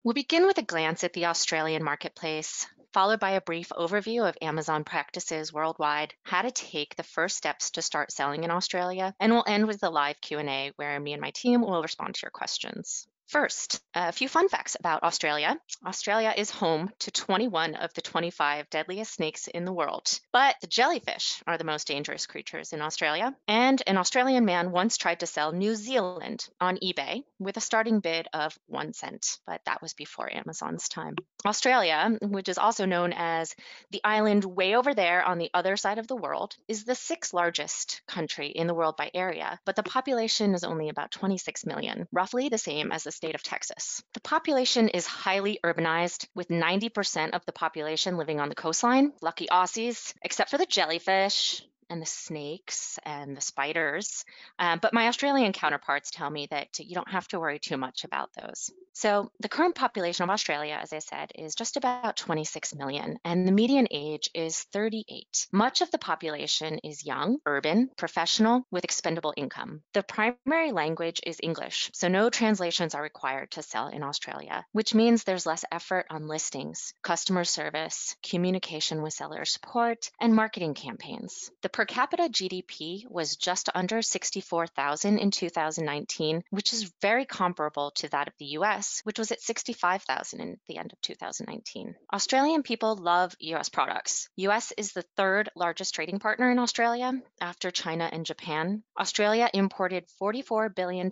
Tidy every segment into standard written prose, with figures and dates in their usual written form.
We'll begin with a glance at the Australian marketplace, followed by a brief overview of Amazon practices worldwide, how to take the first steps to start selling in Australia, and we'll end with a live Q&A where me and my team will respond to your questions. First, a few fun facts about Australia. Australia is home to 21 of the 25 deadliest snakes in the world, but the jellyfish are the most dangerous creatures in Australia. And an Australian man once tried to sell New Zealand on eBay with a starting bid of 1 cent, but that was before Amazon's time. Australia, which is also known as the island way over there on the other side of the world, is the sixth largest country in the world by area, but the population is only about 26 million, roughly the same as the state of Texas. The population is highly urbanized, with 90% of the population living on the coastline. Lucky Aussies, except for the jellyfish and the snakes and the spiders. But my Australian counterparts tell me that you don't have to worry too much about those. So the current population of Australia, as I said, is just about 26 million, and the median age is 38. Much of the population is young, urban, professional, with expendable income. The primary language is English, so no translations are required to sell in Australia, which means there's less effort on listings, customer service, communication with seller support, and marketing campaigns. The per capita GDP was just under 64,000 in 2019, which is very comparable to that of the US, which was at 65,000 in the end of 2019. Australian people love US products. US is the third largest trading partner in Australia after China and Japan. Australia imported $44 billion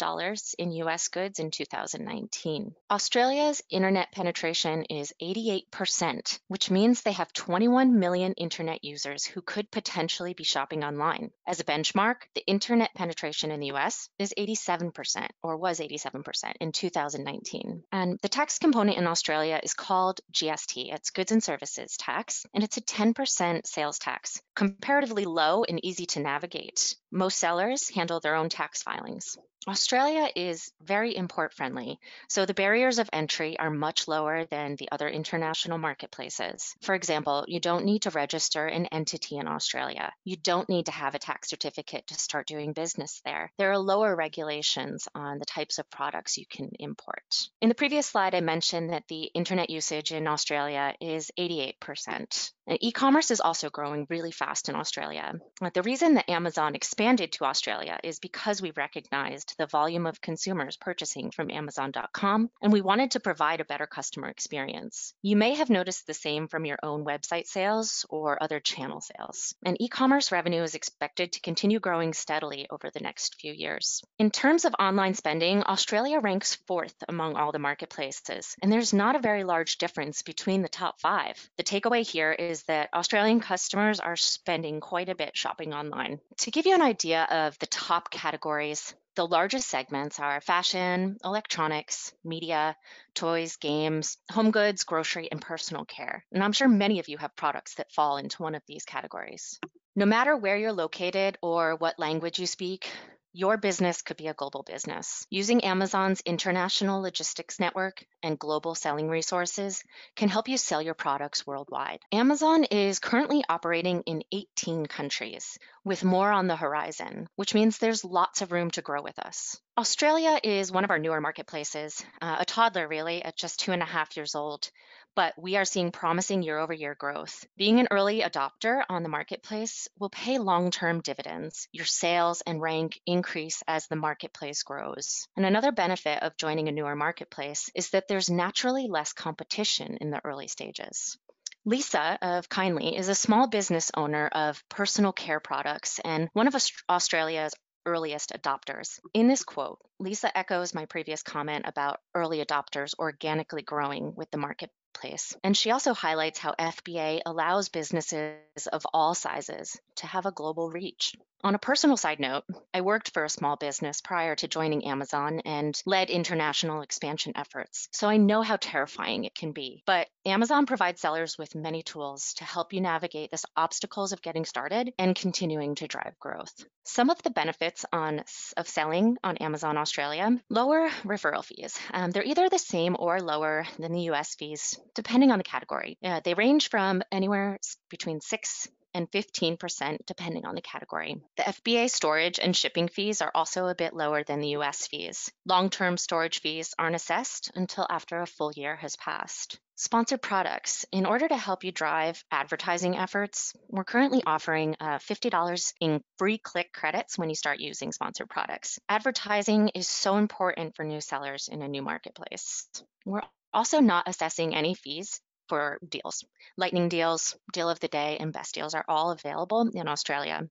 in US goods in 2019. Australia's internet penetration is 88%, which means they have 21 million internet users who could potentially be shopping online. As a benchmark, the internet penetration in the US is 87%, or was 87% in 2019. And the tax component in Australia is called GST. It's Goods and Services Tax, and it's a 10% sales tax, comparatively low and easy to navigate. Most sellers handle their own tax filings. Australia is very import friendly, so the barriers of entry are much lower than the other international marketplaces. For example, you don't need to register an entity in Australia. You don't need to have a tax certificate to start doing business there. There are lower regulations on the types of products you can import. In the previous slide, I mentioned that the internet usage in Australia is 88%. E-commerce is also growing really fast in Australia. The reason that Amazon expanded to Australia is because we recognized the volume of consumers purchasing from Amazon.com, and we wanted to provide a better customer experience. You may have noticed the same from your own website sales or other channel sales. And e-commerce revenue is expected to continue growing steadily over the next few years. In terms of online spending, Australia ranks fourth among all the marketplaces, and there's not a very large difference between the top five. The takeaway here is that Australian customers are spending quite a bit shopping online. To give you an idea of the top categories, the largest segments are fashion, electronics, media, toys, games, home goods, grocery, and personal care. And I'm sure many of you have products that fall into one of these categories. No matter where you're located or what language you speak, your business could be a global business. Using Amazon's international logistics network and global selling resources can help you sell your products worldwide. Amazon is currently operating in 18 countries, with more on the horizon, which means there's lots of room to grow with us. Australia is one of our newer marketplaces, a toddler really, at just 2.5 years old, but we are seeing promising year-over-year growth. Being an early adopter on the marketplace will pay long-term dividends. Your sales and rank increase as the marketplace grows. And another benefit of joining a newer marketplace is that there's naturally less competition in the early stages. Lisa of Kindly is a small business owner of personal care products and one of Australia's earliest adopters. In this quote, Lisa echoes my previous comment about early adopters organically growing with the marketplace. And she also highlights how FBA allows businesses of all sizes to have a global reach. On a personal side note, I worked for a small business prior to joining Amazon and led international expansion efforts, so I know how terrifying it can be. But Amazon provides sellers with many tools to help you navigate the obstacles of getting started and continuing to drive growth. Some of the benefits of selling on Amazon Australia: lower referral fees. They're either the same or lower than the US fees, depending on the category. They range from anywhere between $6 and 15% depending on the category. The FBA storage and shipping fees are also a bit lower than the US fees. Long-term storage fees aren't assessed until after a full year has passed. Sponsored products. In order to help you drive advertising efforts, we're currently offering $50 in free click credits when you start using sponsored products. Advertising is so important for new sellers in a new marketplace. We're also not assessing any fees for deals. Lightning deals, deal of the day, and best deals are all available in Australia,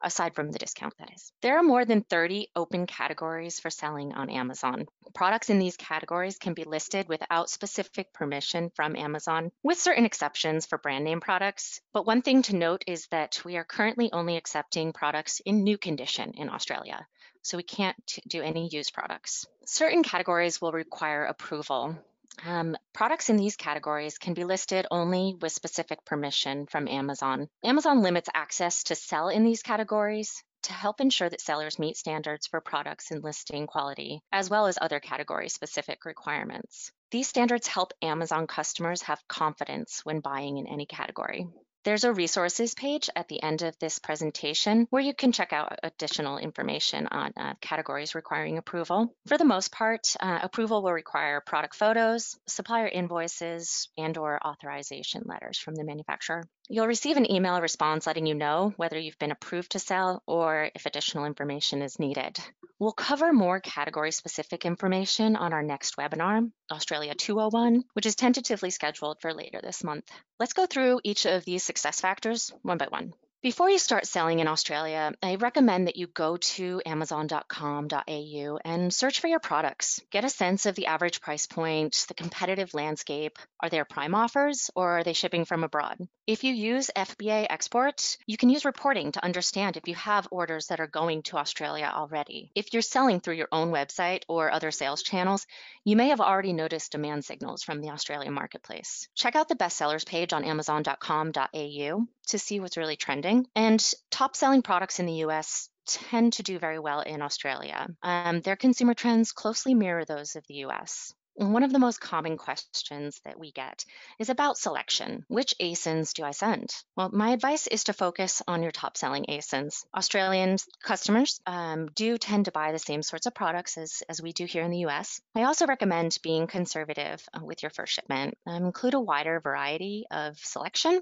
aside from the discount, that is. There are more than 30 open categories for selling on Amazon. Products in these categories can be listed without specific permission from Amazon, with certain exceptions for brand name products. But one thing to note is that we are currently only accepting products in new condition in Australia, so we can't do any used products. Certain categories will require approval. Products in these categories can be listed only with specific permission from Amazon. Amazon limits access to sell in these categories to help ensure that sellers meet standards for products and listing quality, as well as other category-specific requirements. These standards help Amazon customers have confidence when buying in any category. There's a resources page at the end of this presentation where you can check out additional information on categories requiring approval. For the most part, approval will require product photos, supplier invoices, and/or authorization letters from the manufacturer. You'll receive an email response letting you know whether you've been approved to sell or if additional information is needed. We'll cover more category-specific information on our next webinar, Australia 201, which is tentatively scheduled for later this month. Let's go through each of these success factors one by one. Before you start selling in Australia, I recommend that you go to amazon.com.au and search for your products. Get a sense of the average price point, the competitive landscape. Are there prime offers or are they shipping from abroad? If you use FBA Export, you can use reporting to understand if you have orders that are going to Australia already. If you're selling through your own website or other sales channels, you may have already noticed demand signals from the Australian marketplace. Check out the bestsellers page on amazon.com.au to see what's really trending. And top selling products in the US tend to do very well in Australia. Their consumer trends closely mirror those of the US. One of the most common questions that we get is about selection. Which ASINs do I send? Well, my advice is to focus on your top-selling ASINs. Australian customers do tend to buy the same sorts of products as we do here in the US. I also recommend being conservative with your first shipment. Include a wider variety of selection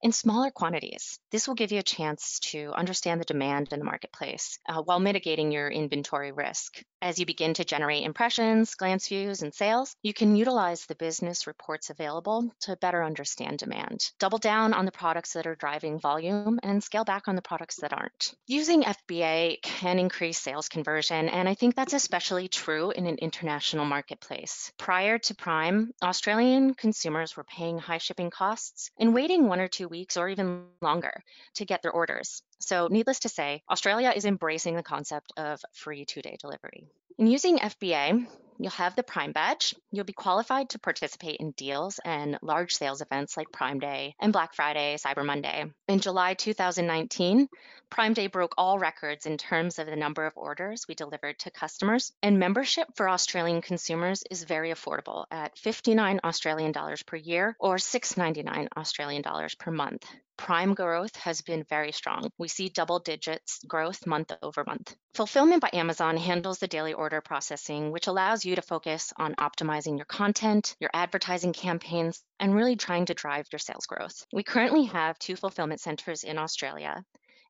in smaller quantities. This will give you a chance to understand the demand in the marketplace while mitigating your inventory risk. As you begin to generate impressions, glance views, and sales, you can utilize the business reports available to better understand demand. Double down on the products that are driving volume and scale back on the products that aren't. Using FBA can increase sales conversion, and I think that's especially true in an international marketplace. Prior to Prime, Australian consumers were paying high shipping costs and waiting 1 or 2 weeks or even longer to get their orders. So needless to say, Australia is embracing the concept of free 2-day delivery. In using FBA, you'll have the Prime badge. You'll be qualified to participate in deals and large sales events like Prime Day and Black Friday, Cyber Monday. In July 2019, Prime Day broke all records in terms of the number of orders we delivered to customers, and membership for Australian consumers is very affordable at 59 Australian dollars per year or 6.99 Australian dollars per month. Prime growth has been very strong. We see double digits growth month over month. Fulfillment by Amazon handles the daily order processing, which allows you to focus on optimizing your content, your advertising campaigns, and really trying to drive your sales growth. We currently have 2 fulfillment centers in Australia,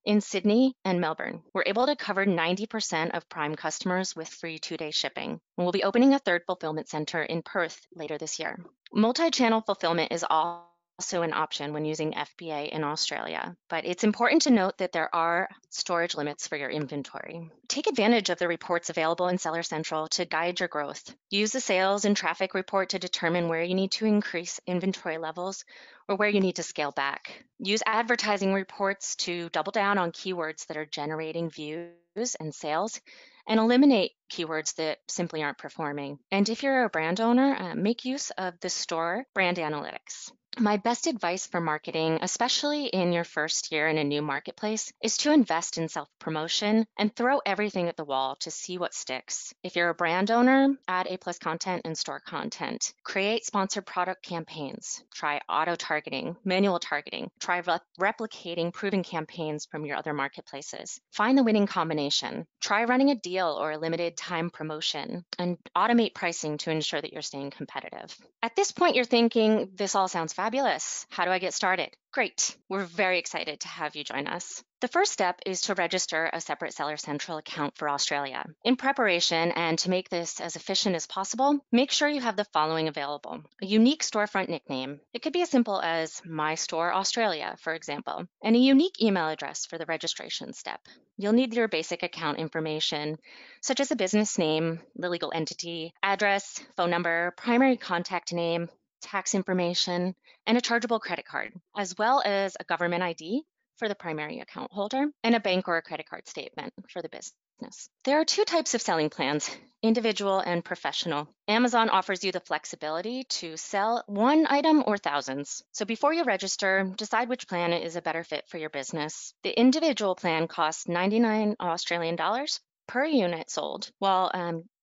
in Sydney and Melbourne. We're able to cover 90% of Prime customers with free 2-day shipping. And we'll be opening a 3rd fulfillment center in Perth later this year. Multi-channel fulfillment is also an option when using FBA in Australia, but it's important to note that there are storage limits for your inventory. Take advantage of the reports available in Seller Central to guide your growth. Use the sales and traffic report to determine where you need to increase inventory levels or where you need to scale back. Use advertising reports to double down on keywords that are generating views and sales, and eliminate keywords that simply aren't performing. And if you're a brand owner, make use of the store brand analytics. My best advice for marketing, especially in your first year in a new marketplace, is to invest in self-promotion and throw everything at the wall to see what sticks. If you're a brand owner, add A+ content and store content. Create sponsored product campaigns. Try auto-targeting, manual targeting. Try replicating proven campaigns from your other marketplaces. Find the winning combination. Try running a deal or a limited time promotion, and automate pricing to ensure that you're staying competitive. At this point, you're thinking, this all sounds fabulous. How do I get started? Great. We're very excited to have you join us. The first step is to register a separate Seller Central account for Australia. In preparation, and to make this as efficient as possible, make sure you have the following available: a unique storefront nickname. It could be as simple as My Store Australia, for example, and a unique email address for the registration step. You'll need your basic account information, such as a business name, the legal entity, address, phone number, primary contact name, tax information, and a chargeable credit card, as well as a government ID for the primary account holder and a bank or a credit card statement for the business. There are two types of selling plans: individual and professional. Amazon offers you the flexibility to sell one item or thousands. So before you register, decide which plan is a better fit for your business. The individual plan costs 99 Australian dollars per unit sold, while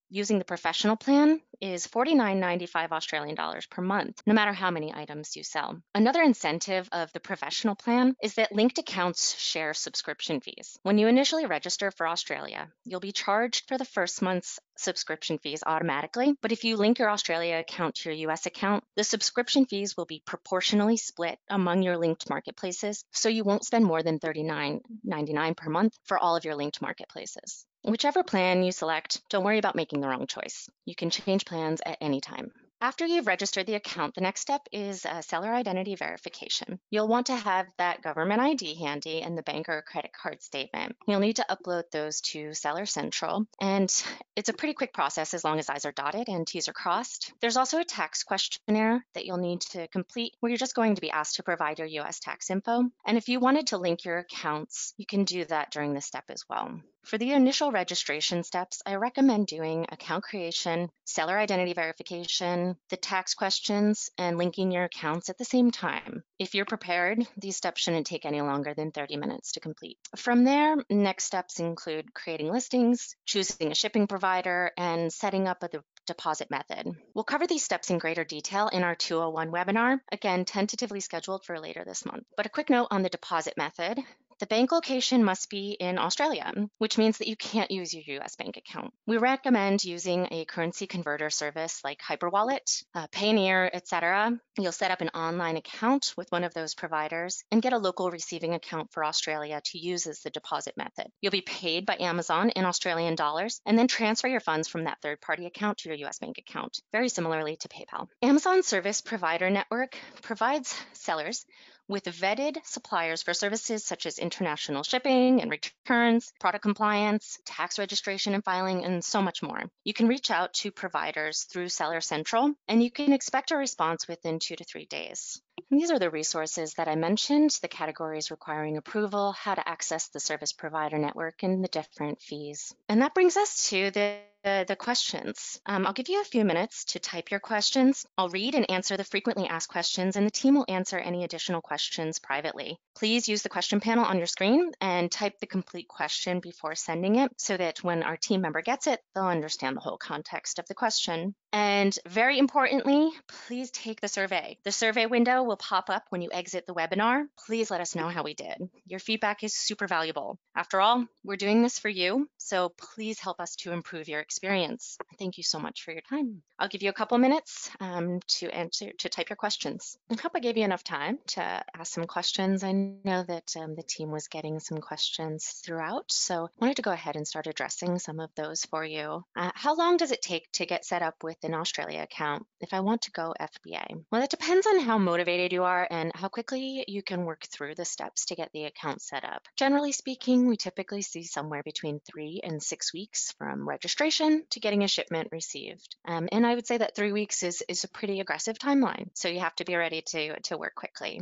using the professional plan is 49.95 Australian dollars per month, no matter how many items you sell. Another incentive of the professional plan is that linked accounts share subscription fees. When you initially register for Australia, you'll be charged for the first month's subscription fees automatically, but if you link your Australia account to your US account, the subscription fees will be proportionally split among your linked marketplaces, so you won't spend more than $39.99 per month for all of your linked marketplaces. Whichever plan you select, don't worry about making the wrong choice. You can change plans at any time. After you've registered the account, the next step is seller identity verification. You'll want to have that government ID handy and the bank or credit card statement. You'll need to upload those to Seller Central, and it's a pretty quick process as long as I's are dotted and T's are crossed. There's also a tax questionnaire that you'll need to complete where you're just going to be asked to provide your US tax info. And if you wanted to link your accounts, you can do that during this step as well. For the initial registration steps, I recommend doing account creation, seller identity verification, the tax questions, and linking your accounts at the same time. If you're prepared, these steps shouldn't take any longer than 30 minutes to complete. From there, next steps include creating listings, choosing a shipping provider, and setting up a deposit method. We'll cover these steps in greater detail in our 201 webinar, again, tentatively scheduled for later this month. But a quick note on the deposit method. The bank location must be in Australia, which means that you can't use your US bank account. We recommend using a currency converter service like Hyperwalet, Payoneer, etc. You'll set up an online account with one of those providers and get a local receiving account for Australia to use as the deposit method. You'll be paid by Amazon in Australian dollars and then transfer your funds from that third-party account to your US bank account, very similarly to PayPal. Amazon Service Provider Network provides sellers with vetted suppliers for services such as international shipping and returns, product compliance, tax registration and filing, and so much more. You can reach out to providers through Seller Central, and you can expect a response within 2 to 3 days. And these are the resources that I mentioned, the categories requiring approval, how to access the service provider network, and the different fees. And that brings us to the questions. I'll give you a few minutes to type your questions. I'll read and answer the frequently asked questions, and the team will answer any additional questions privately. Please use the question panel on your screen and type the complete question before sending it so that when our team member gets it, they'll understand the whole context of the question. And very importantly, please take the survey. The survey window will pop up when you exit the webinar. Please let us know how we did. Your feedback is super valuable. After all, we're doing this for you, so please help us to improve your experience. Thank you so much for your time. I'll give you a couple minutes to type your questions. I hope I gave you enough time to ask some questions. I know that the team was getting some questions throughout, so I wanted to go ahead and start addressing some of those for you. How long does it take to get set up with an Australia account if I want to go FBA? Well, it depends on how motivated you are and how quickly you can work through the steps to get the account set up. Generally speaking, we typically see somewhere between 3 and 6 weeks from registration to getting a shipment received. And I would say that 3 weeks is a pretty aggressive timeline, so you have to be ready to work quickly.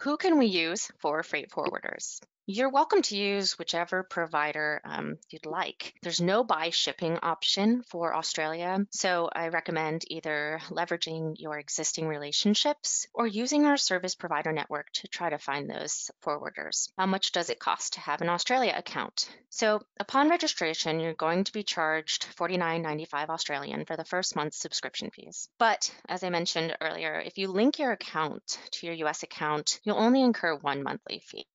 Who can we use for freight forwarders? You're welcome to use whichever provider you'd like. There's no buy shipping option for Australia, so I recommend either leveraging your existing relationships or using our service provider network to try to find those forwarders. How much does it cost to have an Australia account? So upon registration, you're going to be charged $49.95 Australian for the first month's subscription fees. But as I mentioned earlier, if you link your account to your US account, you'll only incur one monthly fee,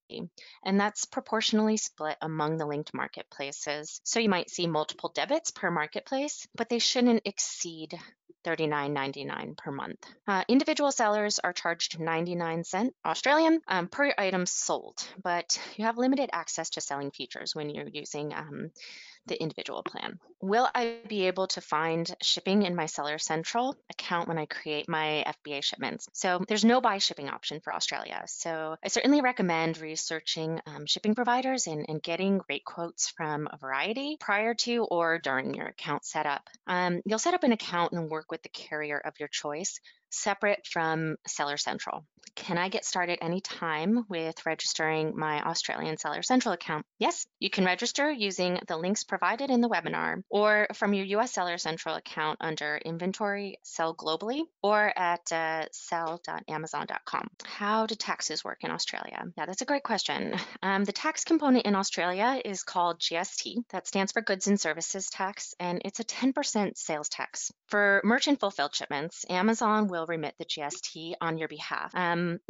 and that's proportionally split among the linked marketplaces. So you might see multiple debits per marketplace, but they shouldn't exceed $39.99 per month. Individual sellers are charged 99 cents Australian per item sold, but you have limited access to selling features when you're using the individual plan. Will I be able to find shipping in my Seller Central account when I create my FBA shipments? So there's no buy shipping option for Australia. So I certainly recommend researching shipping providers and getting rate quotes from a variety prior to or during your account setup. You'll set up an account and work with the carrier of your choice, separate from Seller Central. Can I get started anytime with registering my Australian Seller Central account? Yes, you can register using the links provided in the webinar or from your US Seller Central account under Inventory, Sell Globally, or at sell.amazon.com. How do taxes work in Australia? Yeah, that's a great question. The tax component in Australia is called GST. That stands for Goods and Services Tax, and it's a 10% sales tax. For merchant fulfilled shipments, Amazon will remit the GST on your behalf.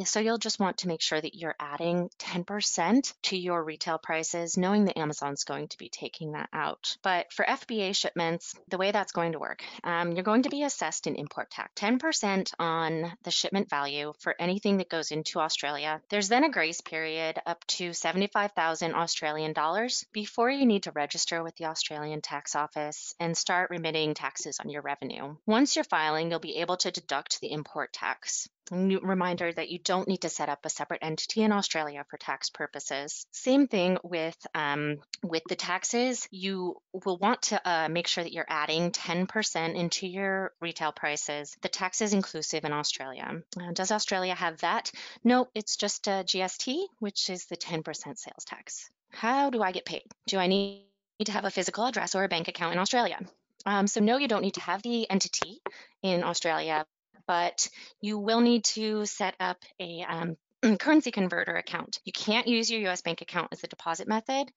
So you'll just want to make sure that you're adding 10% to your retail prices, knowing that Amazon's going to be taking that out. But for FBA shipments, the way that's going to work, you're going to be assessed an import tax, 10% on the shipment value for anything that goes into Australia. There's then a grace period up to 75,000 Australian dollars before you need to register with the Australian Tax Office and start remitting taxes on your revenue. Once you're filing, you'll be able to deduct the import tax. Reminder that you don't need to set up a separate entity in Australia for tax purposes. Same thing with the taxes. You will want to make sure that you're adding 10% into your retail prices. The tax is inclusive in Australia. Does Australia have that? No, it's just GST, which is the 10% sales tax. How do I get paid? Do I need to have a physical address or a bank account in Australia? So no, you don't need to have the entity in Australia, but you will need to set up a currency converter account. You can't use your US bank account as a deposit method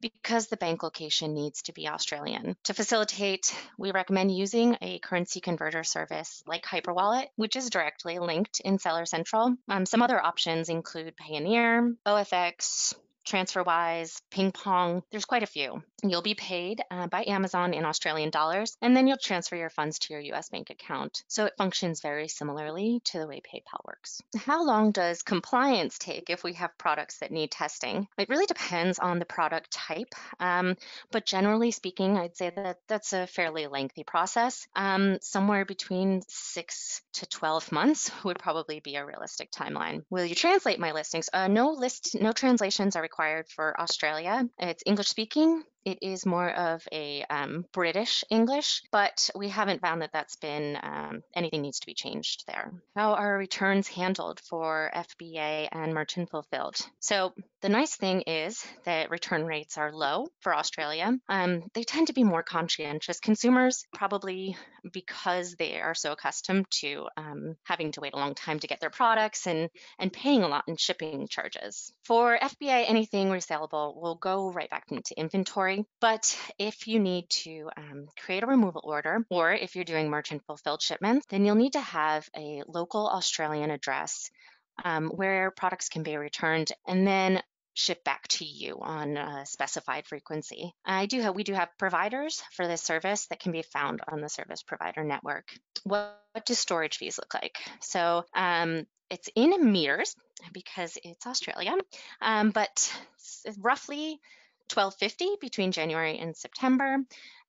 because the bank location needs to be Australian. To facilitate, we recommend using a currency converter service like Hyperwalet, which is directly linked in Seller Central. Some other options include Payoneer, OFX, TransferWise, Ping Pong. There's quite a few. You'll be paid by Amazon in Australian dollars, and then you'll transfer your funds to your US bank account. So it functions very similarly to the way PayPal works. How long does compliance take if we have products that need testing? It really depends on the product type, but generally speaking, I'd say that that's a fairly lengthy process. Somewhere between 6 to 12 months would probably be a realistic timeline. Will you translate my listings? No translations are required for Australia. It's English speaking. It is more of a British English, but we haven't found that that's been anything needs to be changed there. How are returns handled for FBA and merchant fulfilled? So the nice thing is that return rates are low for Australia. They tend to be more conscientious consumers, probably because they are so accustomed to having to wait a long time to get their products and paying a lot in shipping charges. For FBA, anything resellable will go right back into inventory. But if you need to create a removal order, or if you're doing merchant fulfilled shipments, then you'll need to have a local Australian address where products can be returned and then shipped back to you on a specified frequency. We do have providers for this service that can be found on the service provider network. What do storage fees look like? So it's in meters because it's Australia, but roughly $12.50 between January and September,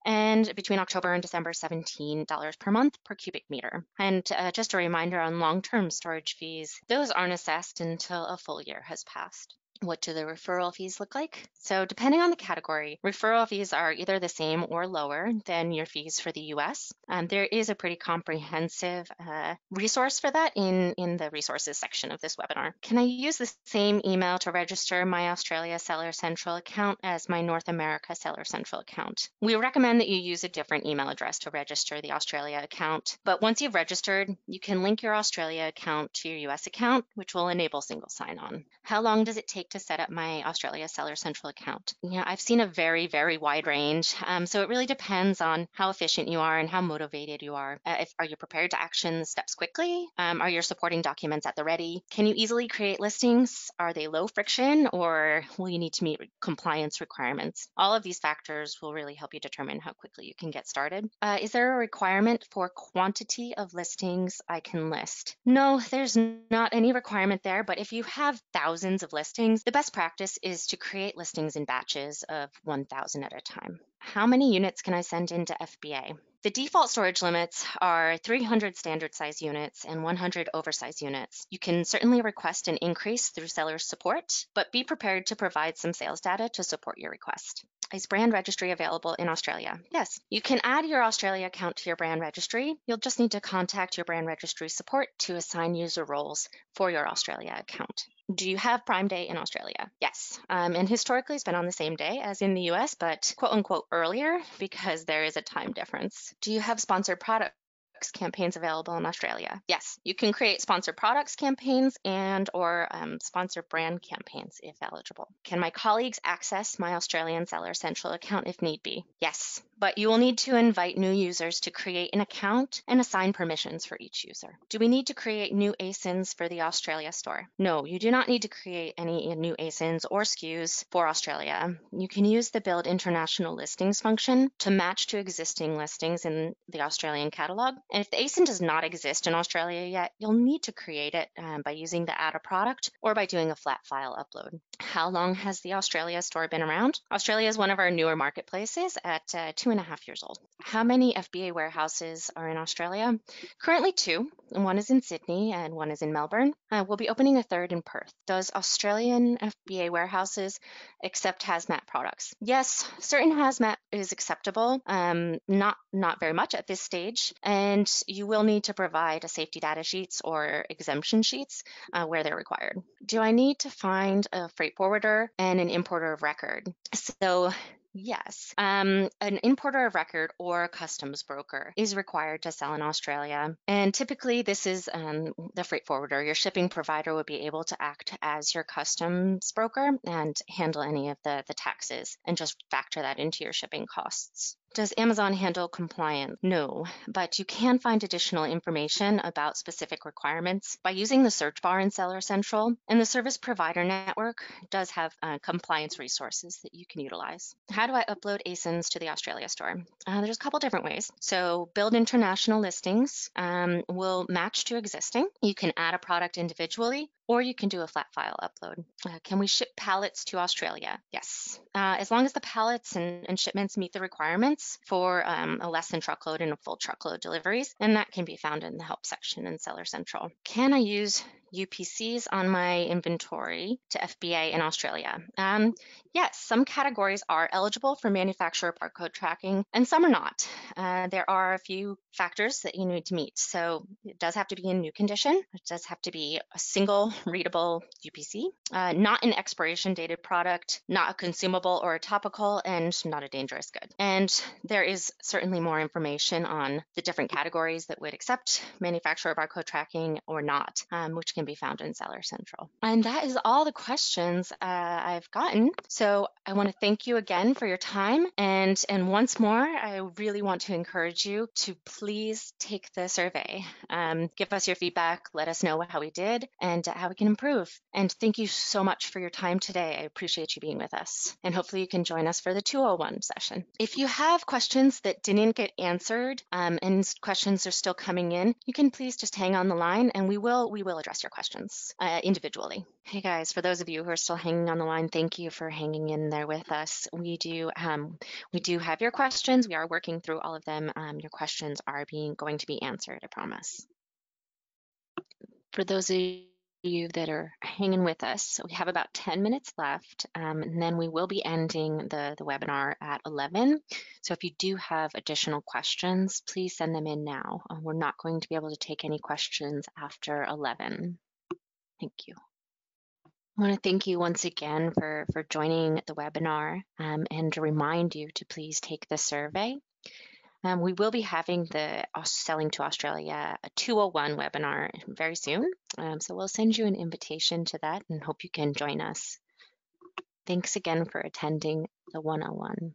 and between October and December, $17 per month per cubic meter. And just a reminder on long-term storage fees, those aren't assessed until a full year has passed. What do the referral fees look like? So depending on the category, referral fees are either the same or lower than your fees for the US. There is a pretty comprehensive resource for that in the resources section of this webinar. Can I use the same email to register my Australia Seller Central account as my North America Seller Central account? We recommend that you use a different email address to register the Australia account, but once you've registered, you can link your Australia account to your US account, which will enable single sign-on. How long does it take to set up my Australia Seller Central account? I've seen a very, very wide range. So it really depends on how efficient you are and how motivated you are. Are you prepared to action the steps quickly? Are your supporting documents at the ready? Can you easily create listings? Are they low friction, or will you need to meet compliance requirements? All of these factors will really help you determine how quickly you can get started. Is there a requirement for quantity of listings I can list? No, there's not any requirement there, but if you have thousands of listings, the best practice is to create listings in batches of 1,000 at a time. How many units can I send into FBA? The default storage limits are 300 standard size units and 100 oversized units. You can certainly request an increase through seller support, but be prepared to provide some sales data to support your request. Is brand registry available in Australia? Yes. You can add your Australia account to your brand registry. You'll just need to contact your brand registry support to assign user roles for your Australia account. Do you have Prime Day in Australia? Yes. And historically it's been on the same day as in the US, but quote unquote earlier because there is a time difference. Do you have sponsored products campaigns available in Australia? Yes, you can create sponsored products campaigns and or sponsored brand campaigns if eligible. Can my colleagues access my Australian Seller Central account if need be? Yes, but you will need to invite new users to create an account and assign permissions for each user. Do we need to create new ASINs for the Australia store? No, you do not need to create any new ASINs or SKUs for Australia. You can use the Build International Listings function to match to existing listings in the Australian catalog. And if the ASIN does not exist in Australia yet, you'll need to create it by using the Add a Product or by doing a flat file upload. How long has the Australia store been around? Australia is one of our newer marketplaces at 2.5 years old. How many FBA warehouses are in Australia? Currently 2. One is in Sydney and one is in Melbourne. We'll be opening a third in Perth. Does Australian FBA warehouses accept hazmat products? Yes, certain hazmat is acceptable, not very much at this stage, and you will need to provide a safety data sheets or exemption sheets where they're required. Do I need to find a freight forwarder and an importer of record? So yes, an importer of record or a customs broker is required to sell in Australia. And typically this is the freight forwarder. Your shipping provider would be able to act as your customs broker and handle any of the taxes and just factor that into your shipping costs. Does Amazon handle compliance? No, but you can find additional information about specific requirements by using the search bar in Seller Central, and the service provider network does have compliance resources that you can utilize. How do I upload ASINs to the Australia store? There's a couple different ways. So Build International Listings will match to existing. You can add a product individually, or you can do a flat file upload. Can we ship pallets to Australia? Yes, as long as the pallets and shipments meet the requirements for a less than truckload and a full truckload deliveries, and that can be found in the help section in Seller Central. Can I use UPCs on my inventory to FBA in Australia? Yes, some categories are eligible for manufacturer barcode tracking and some are not. There are a few factors that you need to meet. So it does have to be in new condition. It does have to be a single readable UPC, not an expiration dated product, not a consumable or a topical, and not a dangerous good. And there is certainly more information on the different categories that would accept manufacturer barcode tracking or not, which can be found in Seller Central. And that is all the questions I've gotten. So I want to thank you again for your time. And once more, I really want to encourage you to please take the survey. Give us your feedback, let us know how we did and how we can improve. And thank you so much for your time today. I appreciate you being with us. And hopefully you can join us for the 201 session. If you have questions that didn't get answered and questions are still coming in, you can please just hang on the line and we will address your questions individually. Hey guys, for those of you who are still hanging on the line, thank you for hanging in there with us. We do have your questions. We are working through all of them. Your questions are going to be answered, I promise. For those of You that are hanging with us. So we have about 10 minutes left, and then we will be ending the webinar at 11. So if you do have additional questions, please send them in now. We're not going to be able to take any questions after 11. Thank you. I want to thank you once again for joining the webinar, and to remind you to please take the survey. We will be having the Selling to Australia 201 webinar very soon. So we'll send you an invitation to that and hope you can join us. Thanks again for attending the 101.